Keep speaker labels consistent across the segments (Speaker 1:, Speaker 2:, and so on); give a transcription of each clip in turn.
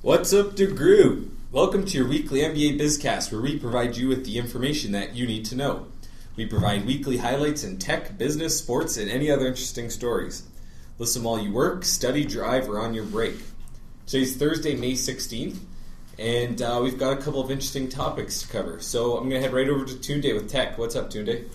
Speaker 1: What's up, Degroote? Welcome to your weekly NBA Bizcast, where we provide you with the information that you need to know. We provide weekly highlights in tech, business, sports, and any other interesting stories. Listen while you work, study, drive, or on your break. Today's Thursday, May 16th, and we've got a couple of interesting topics to cover. So I'm going to head right over to Tunde with tech. What's up, Tunde?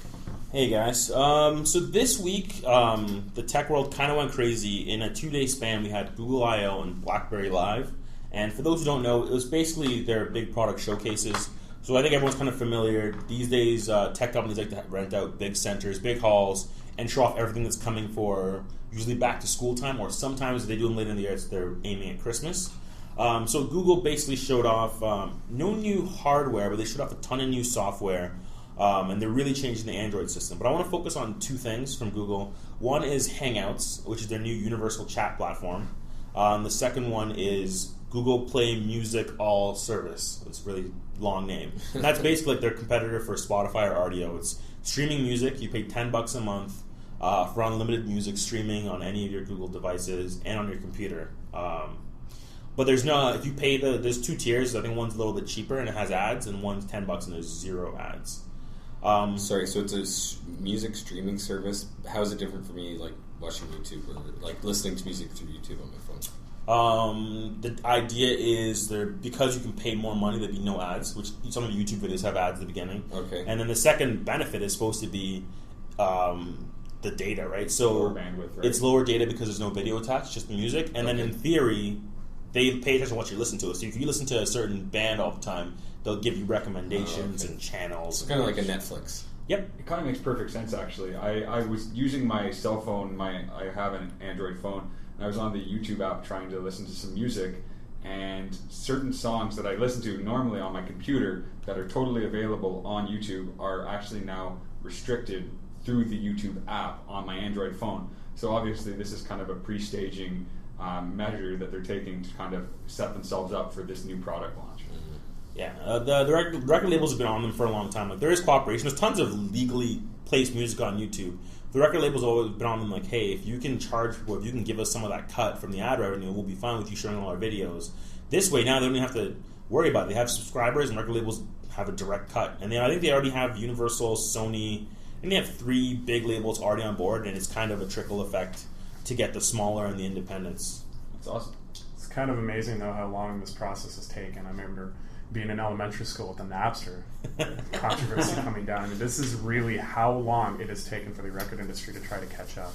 Speaker 2: Hey guys, so this week the tech world kind of went crazy. In a 2-day span, we had Google I/O and BlackBerry Live. And for those who don't know, it was basically their big product showcases. So I think everyone's kind of familiar. These days, tech companies like to rent out big centers, big halls, and show off everything that's coming for usually back to school time, or sometimes they do them later in the year, they're aiming at Christmas. So Google basically showed off no new hardware, but they showed off a ton of new software. And they're really changing the Android system. But I want to focus on two things from Google. One is Hangouts, which is their new universal chat platform. The second one is Google Play Music All Service. It's a really long name. And that's basically like their competitor for Spotify or RDO. It's streaming music. You pay $10 a month for unlimited music streaming on any of your Google devices and on your computer. But there's no, if you pay there's two tiers. I think one's a little bit cheaper and it has ads, and one's $10 and there's zero ads.
Speaker 1: Sorry, so it's a music streaming service. How is it different for me, like watching YouTube or like listening to music through YouTube on my phone?
Speaker 2: The idea is because you can pay more money, there'd be no ads, which some of the YouTube videos have ads at the beginning.
Speaker 1: Okay.
Speaker 2: And then the second benefit is supposed to be the data, right? So
Speaker 3: lower bandwidth, right?
Speaker 2: It's lower data because there's no video attached, just the music. And then in theory, they pay attention to what you listen to. So if you listen to a certain band all the time, they'll give you recommendations and channels.
Speaker 1: It's kind of like a Netflix.
Speaker 2: Yep.
Speaker 3: It kind of makes perfect sense, actually. I was using my cell phone. I have an Android phone, and I was on the YouTube app trying to listen to some music, and certain songs that I listen to normally on my computer that are totally available on YouTube are actually now restricted through the YouTube app on my Android phone. So obviously this is kind of a pre-staging measure that they're taking to kind of set themselves up for this new product launch.
Speaker 2: Yeah, the record labels have been on them for a long time. Like, there is cooperation. There's tons of legally placed music on YouTube. The record labels have always been on them like, hey, if you can charge, or if you can give us some of that cut from the ad revenue, we'll be fine with you showing all our videos. This way, now they don't even have to worry about it. They have subscribers, and record labels have a direct cut. And I think they already have Universal, Sony, and they have 3 big labels already on board, and it's kind of a trickle effect to get the smaller and the independents.
Speaker 3: That's awesome.
Speaker 4: It's kind of amazing, though, how long this process has taken. I remember being in elementary school with the Napster controversy coming down. I mean, this is really how long it has taken for the record industry to try to catch up.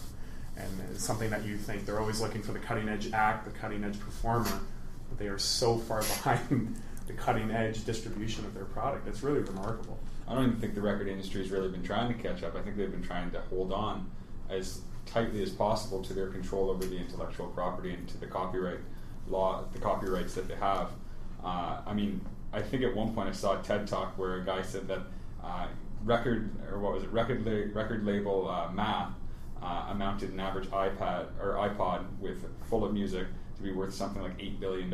Speaker 4: And it's something that you think they're always looking for the cutting-edge act, the cutting-edge performer, but they are so far behind the cutting-edge distribution of their product. It's really remarkable.
Speaker 3: I don't even think the record industry has really been trying to catch up. I think they've been trying to hold on as tightly as possible to their control over the intellectual property and to the copyright law, the copyrights that they have. I think at one point I saw a TED Talk where a guy said that record label math amounted an average iPad or iPod with full of music to be worth something like $8 billion.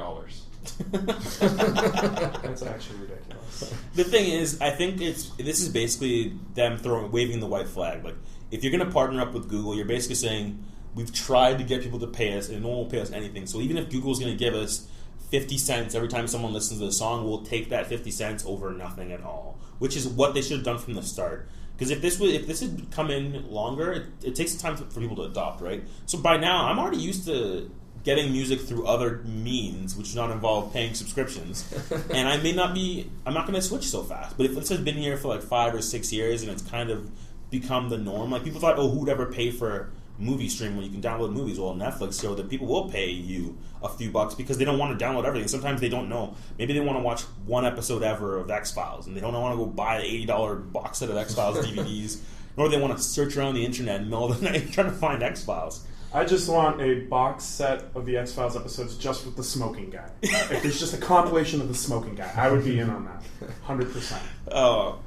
Speaker 4: That's actually ridiculous.
Speaker 2: The thing is, I think this is basically them waving the white flag. Like, if you're going to partner up with Google, you're basically saying, we've tried to get people to pay us, and no one will pay us anything. So even if Google's going to give us 50 cents every time someone listens to the song, we'll take that 50 cents over nothing at all, which is what they should have done from the start. Because if this had come in longer, it takes time for people to adopt, right? So by now, I'm already used to getting music through other means, which do not involve paying subscriptions, and I'm not going to switch so fast. But if this has been here for like 5 or 6 years and it's kind of become the norm, like people thought, oh, who would ever pay for movie stream when you can download movies? Well, Netflix showed that people will pay you a few bucks because they don't want to download everything. Sometimes they don't know. Maybe they want to watch one episode ever of X-Files, and they don't want to go buy the $80 box set of X-Files DVDs, nor they want to search around the internet in the middle of the night trying to find X-Files.
Speaker 4: I just want a box set of the X-Files episodes just with the smoking guy. If there's just a compilation of the smoking guy, I would be in on that, 100%.
Speaker 2: Oh.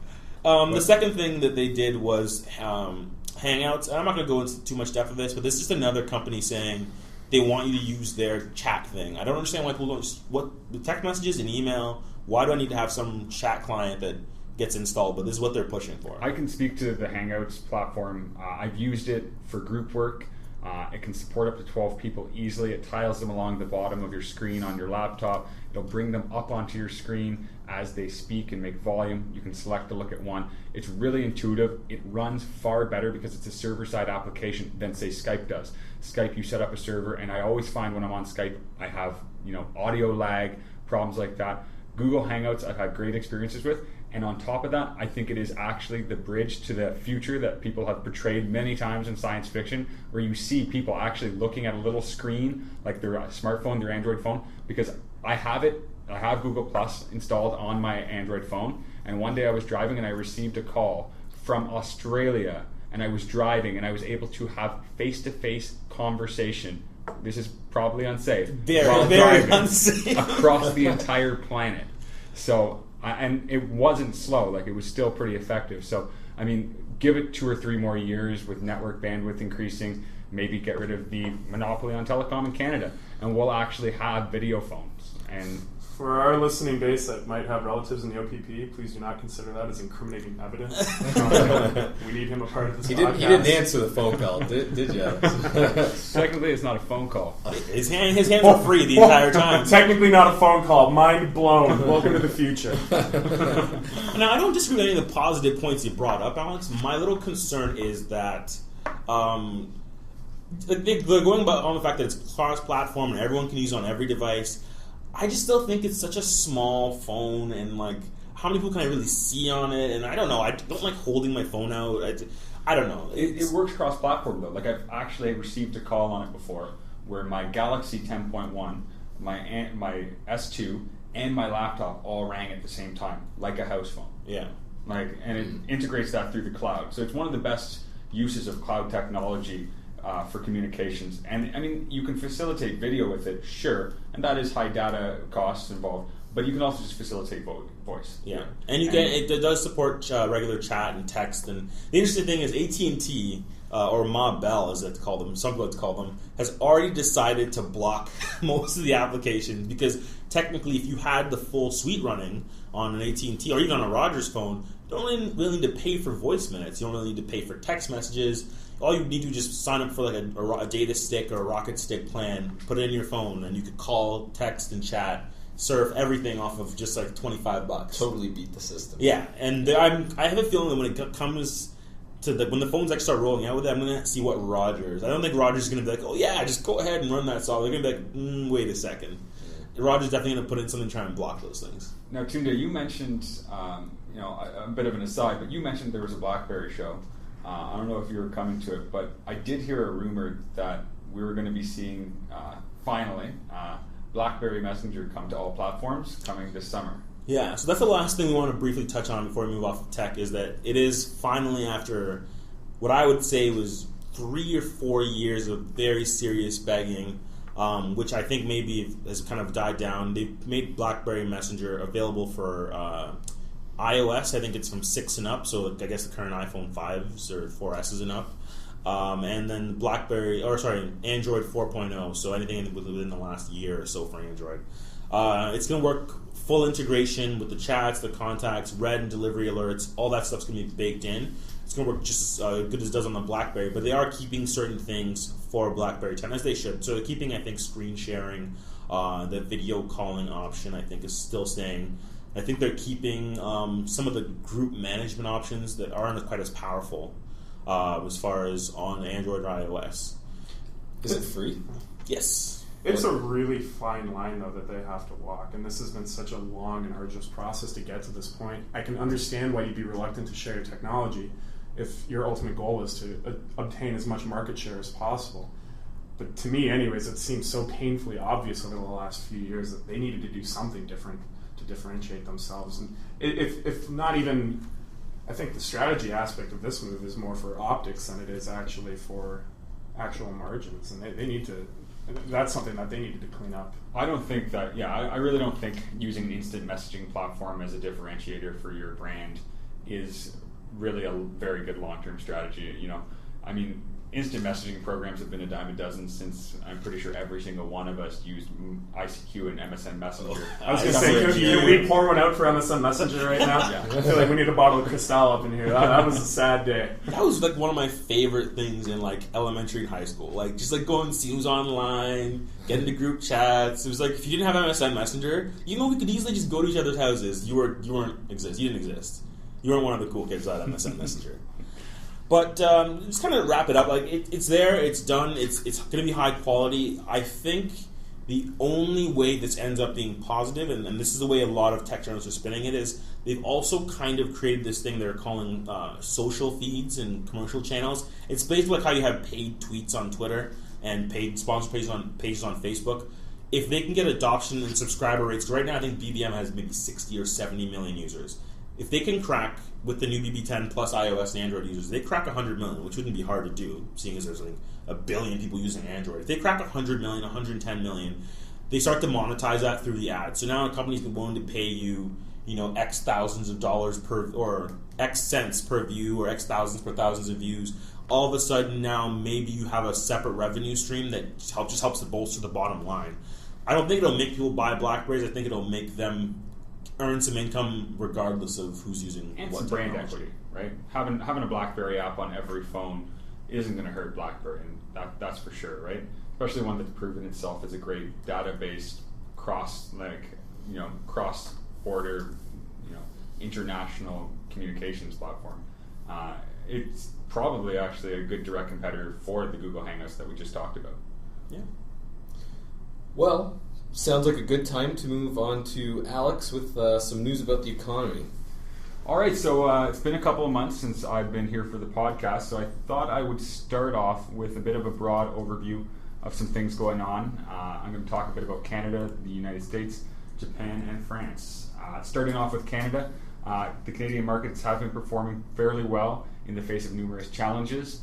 Speaker 2: The second thing that they did was Hangouts. I'm not going to go into too much depth of this, but this is just another company saying they want you to use their chat thing. I don't understand why people don't what the text messages and email. Why do I need to have some chat client that gets installed? But this is what they're pushing for.
Speaker 3: I can speak to the Hangouts platform. I've used it for group work. It can support up to 12 people easily. It tiles them along the bottom of your screen on your laptop. It'll bring them up onto your screen as they speak and make volume. You can select to look at one. It's really intuitive. It runs far better because it's a server-side application than, say, Skype does. Skype, you set up a server, and I always find when I'm on Skype, I have audio lag, problems like that. Google Hangouts, I've had great experiences with. And on top of that, I think it is actually the bridge to the future that people have portrayed many times in science fiction, where you see people actually looking at a little screen, like their smartphone, their Android phone, because I have Google Plus installed on my Android phone, and one day I was driving and I received a call from Australia, and I was driving and I was able to have face-to-face conversation. This is probably unsafe.
Speaker 2: Very unsafe.
Speaker 3: Across the entire planet. So, and it wasn't slow, like it was still pretty effective. So, I mean, give it 2 or 3 more years with network bandwidth increasing, maybe get rid of the monopoly on telecom in Canada, and we'll actually have video phones. And
Speaker 4: for our listening base that might have relatives in the OPP, please do not consider that as incriminating evidence. We need him a part of this podcast.
Speaker 1: He didn't answer the phone call, did you?
Speaker 3: Technically, it's not a phone call.
Speaker 2: His hands were free the entire time.
Speaker 4: Technically not a phone call. Mind blown. Welcome to the future.
Speaker 2: Now, I don't disagree with any of the positive points you brought up, Alex. My little concern is that they're going on the fact that it's cross-platform and everyone can use it on every device. I just still think it's such a small phone, and like, how many people can I really see on it? And I don't know. I don't like holding my phone out. I don't know.
Speaker 3: It works cross-platform though. Like, I've actually received a call on it before, where my Galaxy 10.1, my S2, and my laptop all rang at the same time, like a house phone.
Speaker 2: Yeah.
Speaker 3: And it integrates that through the cloud. So it's one of the best uses of cloud technology for communications. And I mean, you can facilitate video with it, sure, and that is high data costs involved, but you can also just facilitate voice.
Speaker 2: Yeah, and it does support regular chat and text. And the interesting thing is AT&T, or Ma Bell as it's called them, some people like to call them, has already decided to block most of the applications, because technically if you had the full suite running on an AT&T or even on a Rogers phone, you don't really need to pay for voice minutes. You don't really need to pay for text messages. All you need to do is just sign up for like a data stick or a rocket stick plan, put it in your phone, and you could call, text, and chat, surf everything off of just like $25.
Speaker 1: Totally beat the system.
Speaker 2: Yeah, and I have a feeling that when it comes to when the phones actually start rolling out with it, I'm going to see what Rogers. I don't think Rogers is going to be like, oh yeah, just go ahead and run that software. They're going to be like, wait a second. Yeah. Rogers is definitely going to put in something to try and block those things.
Speaker 3: Now, Tunde, you mentioned, a bit of an aside, but you mentioned there was a BlackBerry show. I don't know if you were coming to it, but I did hear a rumor that we were going to be seeing, finally, BlackBerry Messenger come to all platforms coming this summer.
Speaker 2: Yeah, so that's the last thing we want to briefly touch on before we move off of tech, is that it is finally, after what I would say was 3 or 4 years of very serious begging, which I think maybe has kind of died down. They've made BlackBerry Messenger available for iOS. I think it's from 6 and up, so I guess the current iPhone 5s or 4Ss and up. And then Android 4.0, so anything within the last year or so for Android. It's going to work full integration with the chats, the contacts, read and delivery alerts. All that stuff's going to be baked in. It's going to work just as good as it does on the BlackBerry, but they are keeping certain things for BlackBerry 10, as they should. So they're keeping, I think, screen sharing, the video calling option, I think, is still staying. I think they're keeping some of the group management options that aren't quite as powerful as far as on Android or iOS.
Speaker 1: Is it free?
Speaker 2: Yes.
Speaker 4: It's a really fine line, though, that they have to walk, and this has been such a long and arduous process to get to this point. I can understand why you'd be reluctant to share your technology if your ultimate goal is to obtain as much market share as possible. But to me, anyways, it seems so painfully obvious over the last few years that they needed to do something different to differentiate themselves. And if not even, I think the strategy aspect of this move is more for optics than it is actually for actual margins, and they need to. That's something that they needed to clean up.
Speaker 3: I don't think that, I really don't think using an instant messaging platform as a differentiator for your brand is really a very good long-term strategy. I mean, instant messaging programs have been a dime a dozen since I'm pretty sure every single one of us used ICQ and MSN Messenger.
Speaker 4: I was going to say, can we pour one out for MSN Messenger right now?
Speaker 3: Yeah.
Speaker 4: I feel like we need a bottle of Cristal up in here. That was a sad day.
Speaker 2: That was like one of my favorite things in like elementary and high school. Like just like going see who's online, get into group chats. It was like if you didn't have MSN Messenger, even though we could easily just go to each other's houses, you didn't exist. You weren't one of the cool kids that had MSN Messenger. But just kind of wrap it up. Like it's there, it's done. It's going to be high quality. I think the only way this ends up being positive, and this is the way a lot of tech journalists are spinning it, is they've also kind of created this thing they're calling social feeds and commercial channels. It's basically like how you have paid tweets on Twitter and paid sponsor pages on Facebook. If they can get adoption and subscriber rates, right now I think BBM has maybe 60 or 70 million users. If they can crack, with the new BB10 plus iOS and Android users, they crack 100 million, which wouldn't be hard to do, seeing as there's like a billion people using Android. If they crack 100 million, 110 million, they start to monetize that through the ads. So now a company's been willing to pay you, X thousands of dollars per, or X cents per view, or X thousands per thousands of views. All of a sudden now maybe you have a separate revenue stream that just helps to bolster the bottom line. I don't think it'll make people buy BlackBerries. I think it'll make them earn some income regardless of who's using
Speaker 3: and
Speaker 2: what
Speaker 3: some brand
Speaker 2: technology.
Speaker 3: equity, right? Having a BlackBerry app on every phone isn't going to hurt BlackBerry, and that's for sure, right? Especially one that's proven itself as a great database cross-border, international communications platform. It's probably actually a good direct competitor for the Google Hangouts that we just talked about.
Speaker 2: Yeah.
Speaker 1: Well, sounds like a good time to move on to Alex with some news about the economy.
Speaker 3: All right, so it's been a couple of months since I've been here for the podcast, so I thought I would start off with a bit of a broad overview of some things going on. I'm going to talk a bit about Canada, the United States, Japan, and France. Starting off with Canada, the Canadian markets have been performing fairly well in the face of numerous challenges.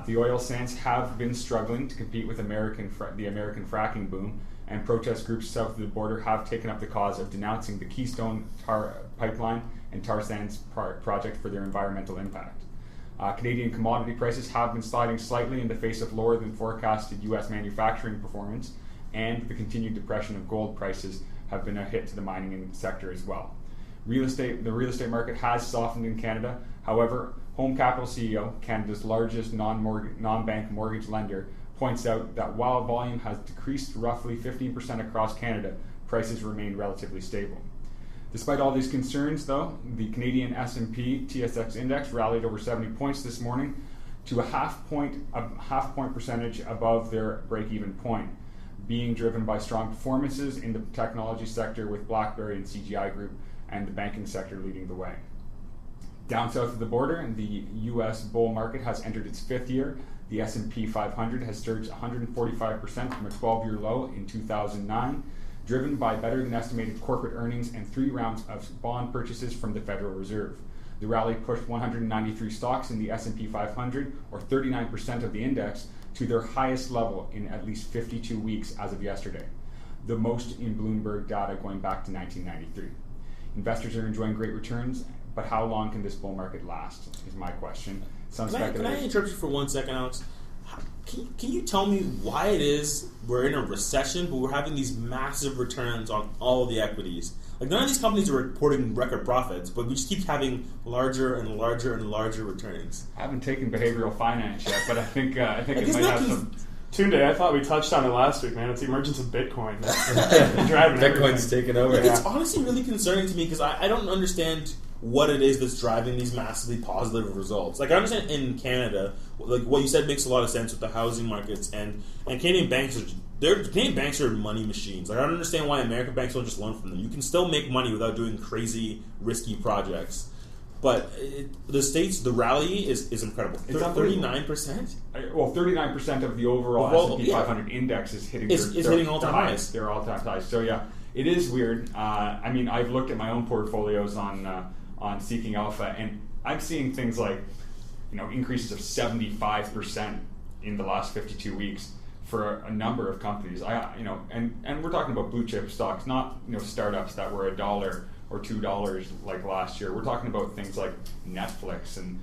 Speaker 3: The oil sands have been struggling to compete with the American fracking boom, and protest groups south of the border have taken up the cause of denouncing the Keystone pipeline and tar sands project for their environmental impact. Canadian commodity prices have been sliding slightly in the face of lower than forecasted U.S. manufacturing performance, and the continued depression of gold prices have been a hit to the mining sector as well. The real estate market has softened in Canada. However, Home Capital CEO, Canada's largest non-bank mortgage lender, points out that while volume has decreased roughly 15% across Canada, prices remain relatively stable. Despite all these concerns, though, the Canadian S&P TSX index rallied over 70 points this morning to a half point percentage above their break-even point, being driven by strong performances in the technology sector with BlackBerry and CGI Group, and the banking sector leading the way. Down south of the border, the U.S. bull market has entered its fifth year. The S&P 500 has surged 145% from a 12-year low in 2009, driven by better than estimated corporate earnings and 3 rounds of bond purchases from the Federal Reserve. The rally pushed 193 stocks in the S&P 500, or 39% of the index, to their highest level in at least 52 weeks as of yesterday, the most in Bloomberg data going back to 1993. Investors are enjoying great returns, but how long can this bull market last is my question.
Speaker 2: Can I interrupt you for 1 second, Alex? Can you tell me why it is we're in a recession, but we're having these massive returns on all of the equities? Like, none of these companies are reporting record profits, but we just keep having larger and larger and larger returns.
Speaker 3: I haven't taken behavioral finance yet, but I think it might have some...
Speaker 4: Tunde, I thought we touched on it last week, man. It's the emergence of Bitcoin. Driving
Speaker 1: Bitcoin's taken over.
Speaker 2: It's honestly really concerning to me because I don't understand what it is that's driving these massively positive results. Like, I understand in Canada, like what you said makes a lot of sense with the housing markets, and Canadian banks are money machines. Like, I don't understand why American banks don't just learn from them. You can still make money without doing crazy, risky projects. But the States, the rally is incredible. 39%?
Speaker 3: Well, 39% of the overall S&P 500 index is hitting
Speaker 2: hitting all-time highs.
Speaker 3: They're all-time highs. So, yeah, it is weird. I mean, I've looked at my own portfolios on Seeking Alpha, and I'm seeing things like, increases of 75% in the last 52 weeks for a number of companies. And we're talking about blue chip stocks, not startups that were $1 or or $2 like last year. We're talking about things like Netflix, and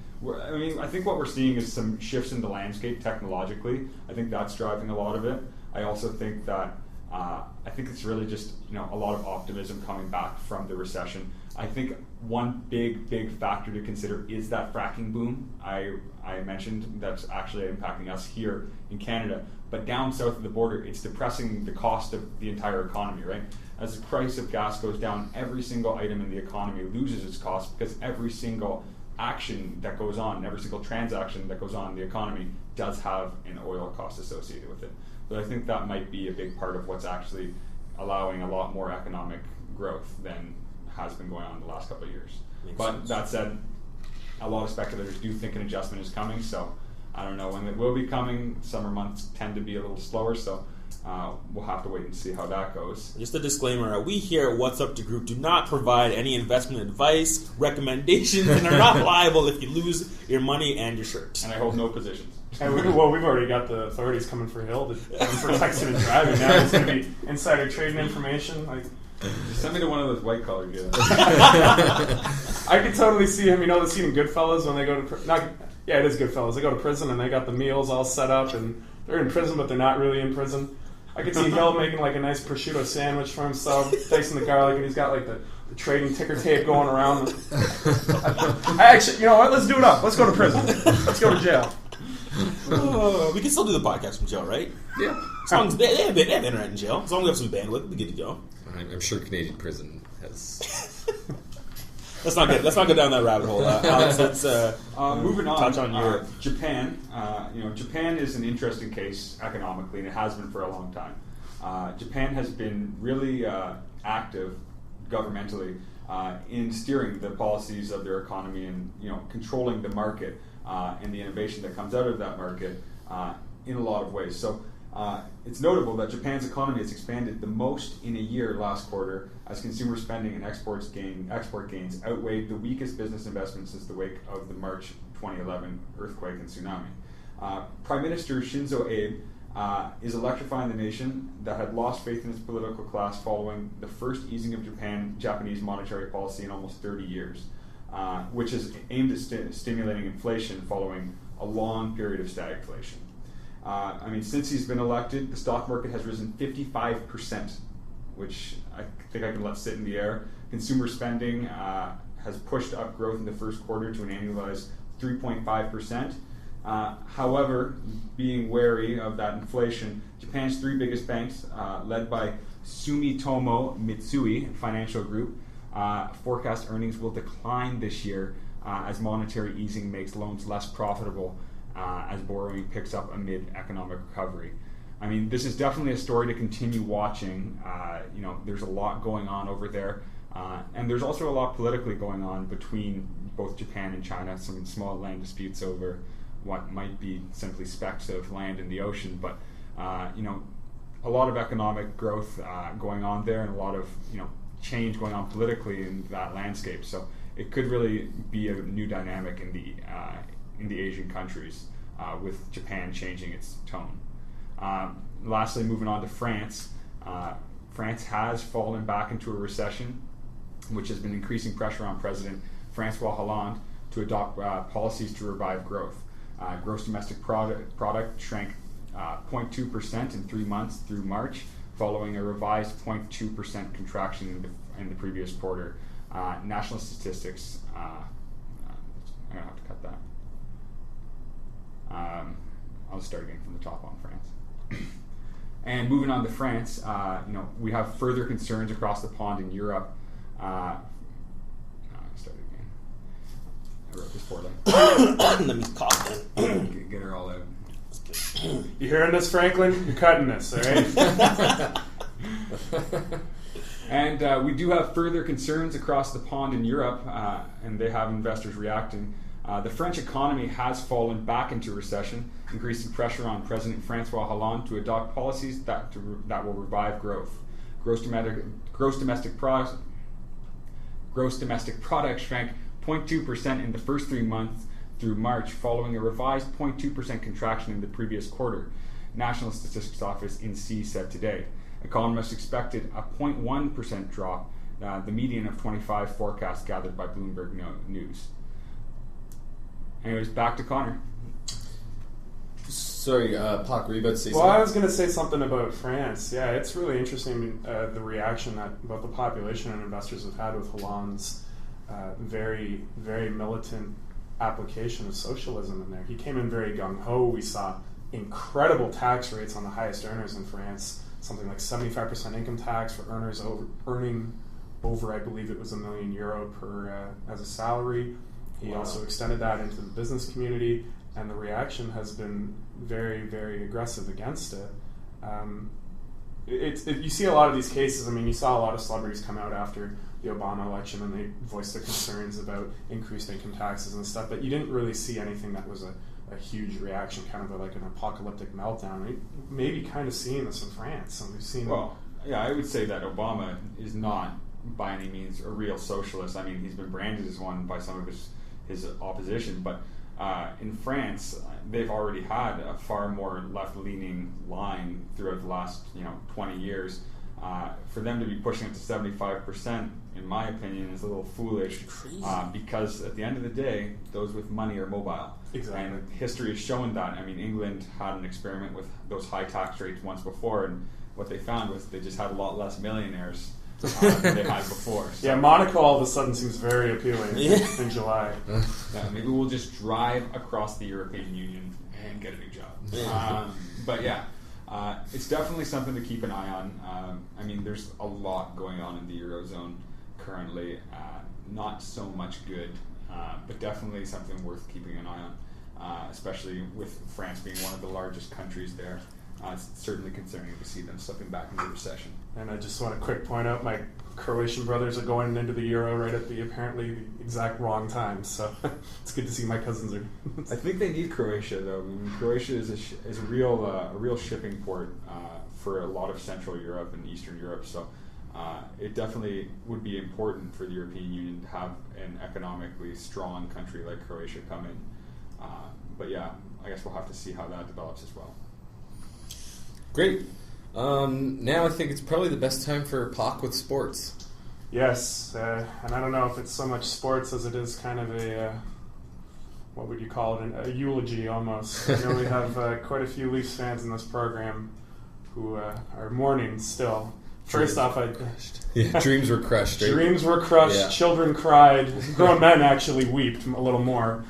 Speaker 3: I think what we're seeing is some shifts in the landscape technologically. I think that's driving a lot of it. I also think that I think it's really just a lot of optimism coming back from the recession. I think one big factor to consider is that fracking boom I mentioned that's actually impacting us here in Canada. But down south of the border, it's depressing the cost of the entire economy, right? As the price of gas goes down, every single item in the economy loses its cost because every single action that goes on, every single transaction that goes on in the economy does have an oil cost associated with it. So I think that might be a big part of what's actually allowing a lot more economic growth than has been going on in the last couple of years. Makes sense. That said, a lot of speculators do think an adjustment is coming, so I don't know when it will be coming. Summer months tend to be a little slower, so we'll have to wait and see how that goes.
Speaker 2: Just a disclaimer, we here at What's Up Degroote do not provide any investment advice, recommendations, and are not liable if you lose your money and your shirt.
Speaker 3: And I hold no positions.
Speaker 4: And we've already got the authorities coming for Hill to for accident driving. Now it's going to be insider trading information.
Speaker 3: Just send me to one of those white collar guys.
Speaker 4: I could totally see him. The scene in Goodfellas when they go to it is Goodfellas. They go to prison and they got the meals all set up and they're in prison, but they're not really in prison. I could see Hill making a nice prosciutto sandwich for himself, dicing the garlic, and he's got the trading ticker tape going around. I actually, you know what? Let's do it up. Let's go to prison. Let's go to jail.
Speaker 2: We can still do the podcast from jail, right?
Speaker 1: Yeah.
Speaker 2: As long as they have internet in jail. As long as we have some bandwidth, we're good to go.
Speaker 1: I'm sure Canadian prison has...
Speaker 2: Let's not go down that rabbit hole. Alex, let's
Speaker 3: moving on.
Speaker 2: Touch on Europe.
Speaker 3: Japan. Japan is an interesting case economically, and it has been for a long time. Japan has been really active governmentally in steering the policies of their economy and controlling the market and the innovation that comes out of that market in a lot of ways. So it's notable that Japan's economy has expanded the most in a year last quarter as consumer spending and export gains outweighed the weakest business investment since the wake of the March 2011 earthquake and tsunami. Prime Minister Shinzo Abe is electrifying the nation that had lost faith in its political class following the first easing of Japanese monetary policy in almost 30 years, which is aimed at stimulating inflation following a long period of stagflation. Since he's been elected, the stock market has risen 55%, which I think I can let sit in the air. Consumer spending has pushed up growth in the first quarter to an annualized 3.5%. However, being wary of that inflation, Japan's three biggest banks, led by Sumitomo Mitsui Financial Group, forecast earnings will decline this year as monetary easing makes loans less profitable as borrowing picks up amid economic recovery. This is definitely a story to continue watching. There's a lot going on over there, and there's also a lot politically going on between both Japan and China. Some small land disputes over what might be simply specks of land in the ocean, but a lot of economic growth going on there, and a lot of change going on politically in that landscape. So it could really be a new dynamic in the Asian countries, with Japan changing its tone. Lastly, moving on to France. France has fallen back into a recession, which has been increasing pressure on President François Hollande to adopt policies to revive growth. Gross domestic product shrank 0.2% in 3 months through March, following a revised 0.2% contraction in the previous quarter. National statistics, I'm going to have to cut that. I'll start again from the top on France. And moving on to France, we have further concerns across the pond in Europe. I'll start again. I wrote this poorly.
Speaker 2: Let me cough then.
Speaker 3: Get her all out.
Speaker 4: You hearing this, Franklin? You're cutting this, all right?
Speaker 3: And we do have further concerns across the pond in Europe, and they have investors reacting. The French economy has fallen back into recession, increasing pressure on President François Hollande to adopt policies that will revive growth. Gross domestic product shrank 0.2% in the first 3 months through March, following a revised 0.2% contraction in the previous quarter. National Statistics Office (INSEE) said today. Economists expected a 0.1% drop the median of 25 forecasts gathered by Bloomberg News. Anyways, back to Connor.
Speaker 1: Sorry, Pac, were you about to say
Speaker 4: Well,
Speaker 1: something?
Speaker 4: I was going to say something about France. Yeah, it's really interesting the reaction that both the population and investors have had with Hollande's very, very militant application of socialism in there. He came in very gung-ho. We saw incredible tax rates on the highest earners in France, something like 75% income tax for earners earning over, I believe it was €1 million per as a salary. He also extended that into the business community, and the reaction has been very, very aggressive against it. You see a lot of these cases. I mean, you saw a lot of celebrities come out after the Obama election and they voiced their concerns about increased income taxes and stuff, but you didn't really see anything that was a huge reaction, kind of like an apocalyptic meltdown. We may be kind of seeing this in France. And we've seen.
Speaker 3: Well, yeah, I would say that Obama is not by any means a real socialist. I mean, he's been branded as one by some of his opposition, but in France, they've already had a far more left-leaning line throughout the last 20 years. For them to be pushing it to 75%, in my opinion, is a little foolish. Because at the end of the day, those with money are mobile.
Speaker 4: Exactly.
Speaker 3: And history has shown that. I mean, England had an experiment with those high tax rates once before, and what they found was they just had a lot less millionaires than they had before. So.
Speaker 4: Yeah, Monaco all of a sudden seems very appealing in July.
Speaker 3: Yeah, maybe we'll just drive across the European Union and get a new job. But yeah, it's definitely something to keep an eye on. I mean, there's a lot going on in the Eurozone currently. Not so much good, but definitely something worth keeping an eye on, especially with France being one of the largest countries there. It's certainly concerning to see them slipping back into recession.
Speaker 4: And I just want to quick point out my Croatian brothers are going into the Euro right at the apparently the exact wrong time. So it's good to see my cousins are.
Speaker 3: I think they need Croatia though. I mean, Croatia is a real shipping port for a lot of Central Europe and Eastern Europe. So it definitely would be important for the European Union to have an economically strong country like Croatia come in. But yeah, I guess we'll have to see how that develops as well.
Speaker 1: Great. Now I think it's probably the best time for Pac with sports.
Speaker 4: Yes, and I don't know if it's so much sports as it is kind of a, what would you call it, a eulogy almost. I know we have quite a few Leafs fans in this program who are mourning still. First off,
Speaker 1: dreams were crushed. Right?
Speaker 4: Dreams were crushed. Yeah. Children cried. Grown men actually wept a little more.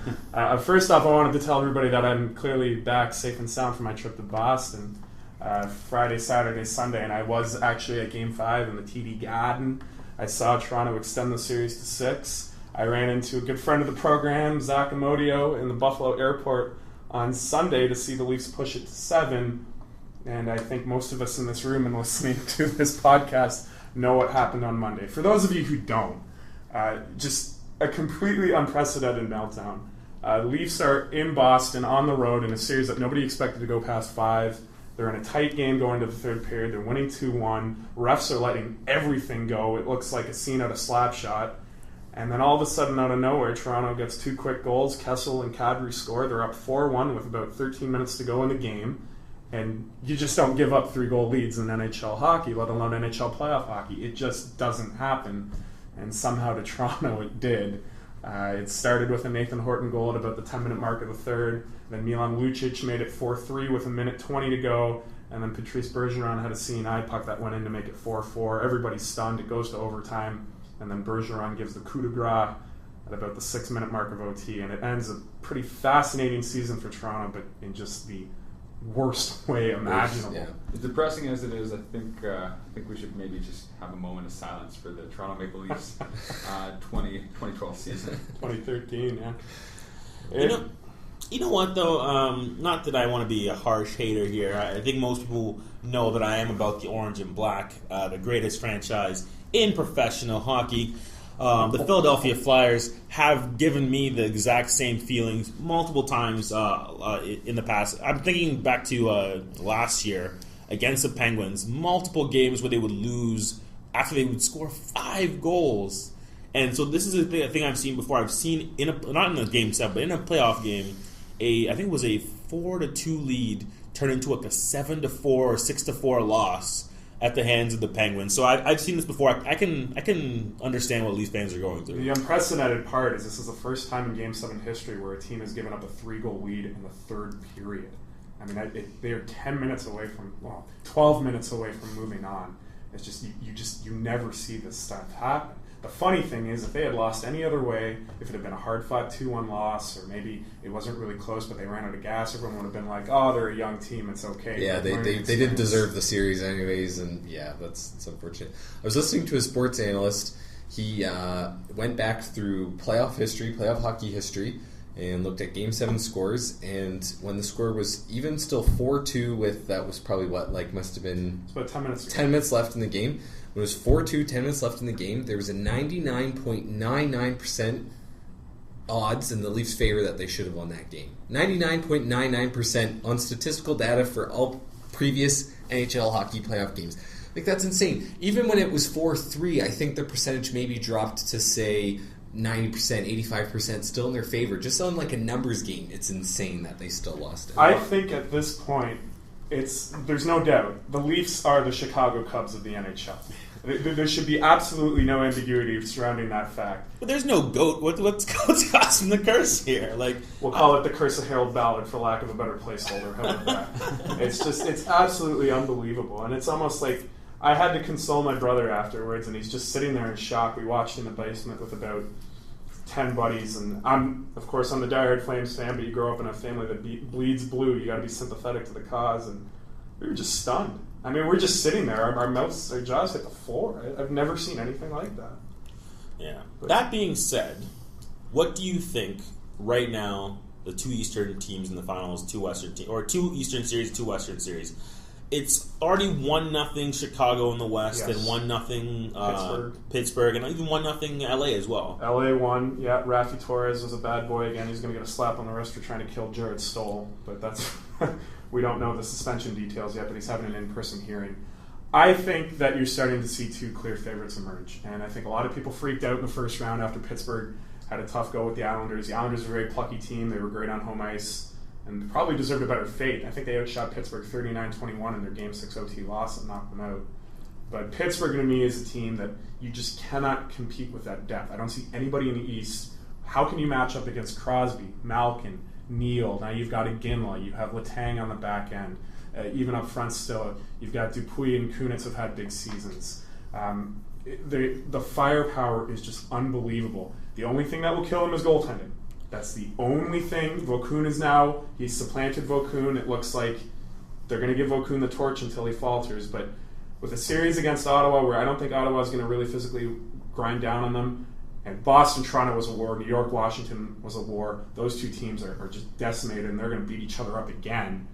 Speaker 4: First off, I wanted to tell everybody that I'm clearly back safe and sound from my trip to Boston. Friday, Saturday, Sunday, and I was actually at Game 5 in the TD Garden. I saw Toronto extend the series to 6. I ran into a good friend of the program, Zach Amodio, in the Buffalo airport on Sunday to see the Leafs push it to 7. And I think most of us in this room and listening to this podcast know what happened on Monday. For those of you who don't, just a completely unprecedented meltdown. Leafs are in Boston on the road in a series that nobody expected to go past 5. They're in a tight game going to the third period. They're winning 2-1. Refs are letting everything go. It looks like a scene out of Slapshot. And then all of a sudden, out of nowhere, Toronto gets 2 quick goals. Kessel and Kadri score. They're up 4-1 with about 13 minutes to go in the game. And you just don't give up 3-goal leads in NHL hockey, let alone NHL playoff hockey. It just doesn't happen. And somehow to Toronto it did. It started with a Nathan Horton goal at about the 10-minute mark of the third. Then Milan Lucic made it 4-3 with 1:20 to go. And then Patrice Bergeron had a C&I puck that went in to make it 4-4. Everybody's stunned. It goes to overtime. And then Bergeron gives the coup de grace at about the 6-minute mark of OT. And it ends a pretty fascinating season for Toronto, but in just the worst way imaginable.
Speaker 1: Yeah.
Speaker 3: As depressing as it is, I think we should maybe just have a moment of silence for the Toronto Maple Leafs 2012 season.
Speaker 4: 2013,
Speaker 2: yeah. You know what, though? Not that I want to be a harsh hater here. I think most people know that I am about the orange and black, the greatest franchise in professional hockey. The Philadelphia Flyers have given me the exact same feelings multiple times in the past. I'm thinking back to last year against the Penguins, multiple games where they would lose after they would score 5 goals. And so this is a thing I've seen before. I've seen, not in the game 7, but in a playoff game, I think it was a 4-2 lead turn into like a 7-4 or 6-4 loss. at the hands of the Penguins. So I've seen this before. I can understand what Leafs fans are going through.
Speaker 4: The unprecedented part is this is the first time in Game 7 history where a team has given up a 3-goal lead in the third period. I mean, they are 10 minutes away from, 12 minutes away from moving on. It's just you never see this stuff happen. The funny thing is, if they had lost any other way, if it had been a hard-fought 2-1 loss, or maybe it wasn't really close, but they ran out of gas, everyone would have been like, "Oh, they're a young team, it's okay."
Speaker 1: Yeah, they didn't deserve the series anyways, and yeah, that's unfortunate. I was listening to a sports analyst. He went back through playoff hockey history, and looked at Game 7 scores, and when the score was even still 4-2 with, that was probably must have been...
Speaker 4: It's about 10 minutes ago.
Speaker 1: 10 minutes left in the game. When it was 4-2, 10 minutes left in the game, there was a 99.99% odds in the Leafs' favor that they should have won that game. 99.99% on statistical data for all previous NHL hockey playoff games. Like, that's insane. Even when it was 4-3, I think the percentage maybe dropped to, say, 90%, 85% still in their favor. Just on like a numbers game, it's insane that they still lost it.
Speaker 4: I think at this point, there's no doubt the Leafs are the Chicago Cubs of the NHL. There should be absolutely no ambiguity surrounding that fact.
Speaker 2: But there's no goat. What's causing the curse here? Like,
Speaker 4: we'll call it the curse of Harold Ballard, for lack of a better placeholder. How about that? It's absolutely unbelievable, and it's almost like I had to console my brother afterwards, and he's just sitting there in shock. We watched in the basement with about 10 buddies, and I'm the diehard Flames fan, but you grow up in a family that bleeds blue. You got to be sympathetic to the cause, and we were just stunned. I mean, we're just sitting there. Our mouths, our jaws hit the floor. I've never seen anything like that.
Speaker 2: Yeah. But that being said, what do you think right now? The two Eastern teams in the finals, two Western teams, or two Eastern series, two Western series. It's already 1-0 Chicago in the West,
Speaker 4: yes.
Speaker 2: And 1-0 Pittsburgh, and even 1-0 LA as well.
Speaker 4: LA won. Yeah, Rafi Torres was a bad boy again. He's going to get a slap on the wrist for trying to kill Jared Stoll, but that's we don't know the suspension details yet. But he's having an in-person hearing. I think that you're starting to see two clear favorites emerge, and I think a lot of people freaked out in the first round after Pittsburgh had a tough go with the Islanders. The Islanders are a very plucky team. They were great on home ice. And probably deserved a better fate. I think they outshot Pittsburgh 39-21 in their Game 6 OT loss and knocked them out. But Pittsburgh, to me, is a team that you just cannot compete with that depth. I don't see anybody in the East. How can you match up against Crosby, Malkin, Neal? Now you've got Iginla. You have Letang on the back end. Even up front still, you've got Dupuis and Kunitz have had big seasons. The firepower is just unbelievable. The only thing that will kill them is goaltending. That's the only thing. Vaucoun he's supplanted Vaucoun. It looks like they're going to give Vaucoun the torch until he falters. But with a series against Ottawa, where I don't think Ottawa is going to really physically grind down on them, and Boston, Toronto was a war, New York, Washington was a war, those two teams are just decimated, and they're going to beat each other up again.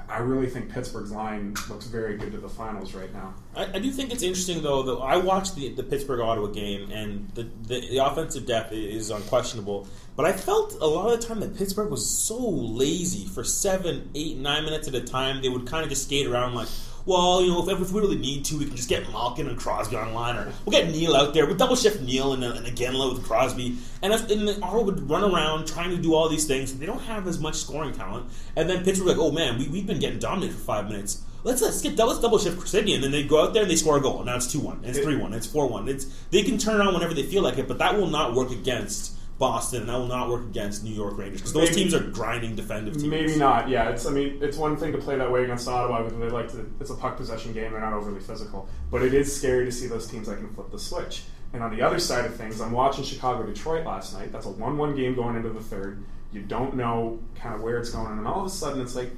Speaker 4: I really think Pittsburgh's line looks very good to the finals right now.
Speaker 2: I do think it's interesting, though. I watched the Pittsburgh-Ottawa game, and the offensive depth is unquestionable. But I felt a lot of the time that Pittsburgh was so lazy for 7, 8, 9 minutes at a time. They would kind of just skate around like, well, if we really need to, we can just get Malkin and Crosby on line, or we'll get Neal out there. We'll double shift Neal and Iginla with Crosby. And Ottawa would run around trying to do all these things. They don't have as much scoring talent. And then Pittsburgh like, oh man, we've been getting dominated for 5 minutes. Let's double shift Sidney, and then they go out there and they score a goal. And now it's 2-1, it's 3-1, it's 4-1. They can turn it on whenever they feel like it, but that will not work against Boston, and that will not work against New York Rangers, because those teams are grinding defensive teams.
Speaker 4: Maybe not, yeah. It's one thing to play that way against Ottawa, because it's a puck possession game, they're not overly physical. But it is scary to see those teams that can flip the switch. And on the other side of things, I'm watching Chicago-Detroit last night. That's a 1-1 game going into the third. You don't know kind of where it's going, and all of a sudden it's like,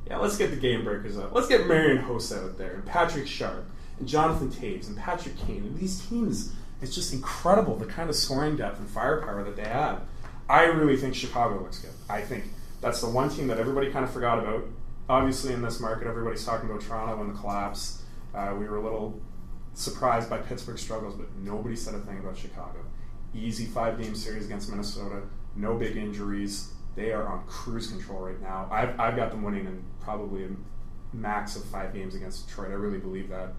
Speaker 4: yeah, let's get the game breakers up. Let's get Marian Hossa out there, and Patrick Sharp, and Jonathan Taves, and Patrick Kane. And these teams, it's just incredible the kind of scoring depth and firepower that they have. I really think Chicago looks good. I think that's the one team that everybody kind of forgot about. Obviously, in this market, everybody's talking about Toronto and the collapse. We were a little surprised by Pittsburgh's struggles, but nobody said a thing about Chicago. Easy 5-game series against Minnesota. No big injuries. They are on cruise control right now. I've got them winning in probably a max of 5 games against Detroit. I really believe that.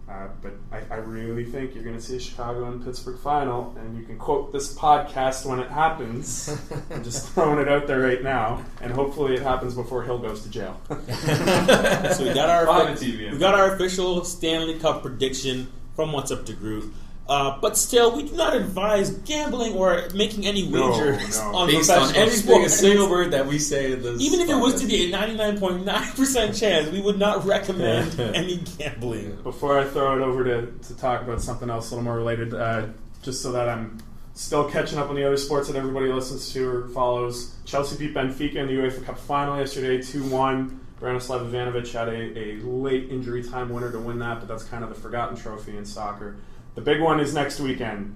Speaker 4: But I really think you're going to see a Chicago and Pittsburgh final, and you can quote this podcast when it happens. I'm just throwing it out there right now, and hopefully it happens before Hill goes to jail.
Speaker 2: So we got our official Stanley Cup prediction from What's Up Degroote. But still, we do not advise gambling or making any wagers on
Speaker 1: based on
Speaker 2: professional
Speaker 1: anything,
Speaker 2: sports.
Speaker 1: a single word that we say in this.
Speaker 2: Even if it was to be a 99.9% chance, we would not recommend any gambling.
Speaker 4: Before I throw it over to talk about something else a little more related, just so that I'm still catching up on the other sports that everybody listens to or follows, Chelsea beat Benfica in the UEFA Cup final yesterday, 2-1. Branislav Ivanovic had a late injury time winner to win that, but that's kind of the forgotten trophy in soccer. The big one is next weekend.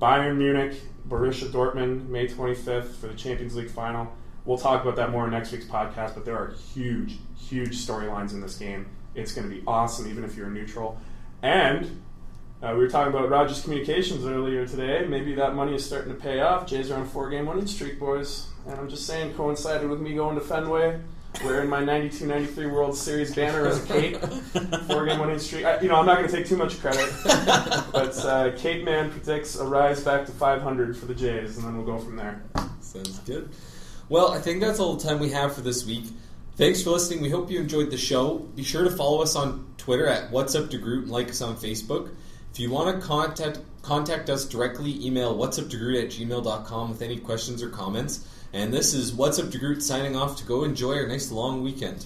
Speaker 4: Bayern Munich, Borussia Dortmund, May 25th for the Champions League final. We'll talk about that more in next week's podcast, but there are huge, huge storylines in this game. It's going to be awesome, even if you're a neutral. And we were talking about Rogers Communications earlier today. Maybe that money is starting to pay off. Jays are on a 4-game winning streak, boys. And I'm just saying, coincided with me going to Fenway, wearing my 92-93 World Series banner as a cape. 4-game winning streak. I'm not going to take too much credit. But Cape Man predicts a rise back to 500 for the Jays, and then we'll go from there.
Speaker 1: Sounds good. Well, I think that's all the time we have for this week. Thanks for listening. We hope you enjoyed the show. Be sure to follow us on Twitter at What's Up Degroote and like us on Facebook. If you want to contact us directly, email whatsupdegroote@gmail.com with any questions or comments. And this is What's Up Degroote signing off to go enjoy our nice long weekend.